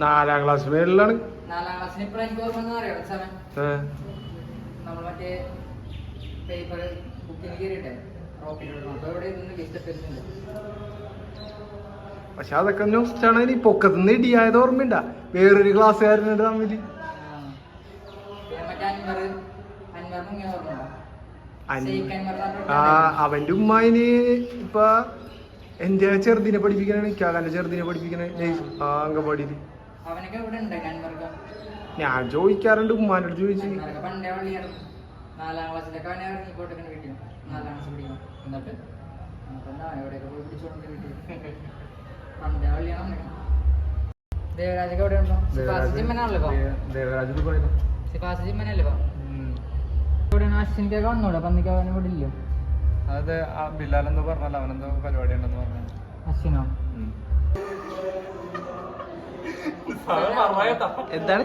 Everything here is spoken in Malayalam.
4ാം ക്ലാസ് മേളിലാണ്. 4ാം ക്ലാസ്സിന് ഇപ്പഴും എനിക്ക് ഓർമ്മ അറിയാം സാറേ, നമ്മൾ മറ്റേ പേപ്പർ ബുക്കിന് കയറിയിട്ടെ റോക്കറ്റ് എവിടെ ലിസ്റ്റ്. പക്ഷെ അതൊക്കെ ന്യൂസ്റ്റാണ്. പൊക്കത്തുനിന്ന് ഇടിയായത് ഓർമ്മയുണ്ട വേറൊരു ക്ലാസ്സുകാരനുണ്ട് തമ്മില്. അവന്റെ ഉമ്മായിന് ഇപ്പൊ എന്റെ ചെറുതിനെ പഠിപ്പിക്കണ, ഇക്കാകാന്റെ ചെറുതിനെ പഠിപ്പിക്കണ അംഗൻവാടിയില്. ഞാൻ ചോദിക്കാറുണ്ട്, ഉമ്മാന്റെ അടുത്ത് ചോദിച്ചു. 4ാം ക്ലാസ്സിലൊക്കെ അവനെ ഇങ്ങോട്ടൊക്കെ കിട്ടിയോ, 4ാം ക്ലാസ് പഠിക്കണം. എന്നിട്ട് എവിടെയൊക്കെ പോയി പിടിച്ചോണ്ട് കിട്ടി. പണ്ടേ വള്ളിയാണ്. ദേവരാജൊക്കെ എവിടെ ഉണ്ടോ? ദേവരാജ് സിഫാസ് ജിമ്മനല്ലേ ഇവിടെയാണ്. അശ്വിനിക്കൊക്കെ വന്നൂടെ? പന്നിക്ക് അവനെ ഇവിടെ ഇല്ലോ? അത് ബിലാലെന്തോ പറഞ്ഞല്ലോ, അവനെന്തോ പരിപാടി ഉണ്ടെന്ന് പറഞ്ഞു. അശ്വിനോ? എന്താണ്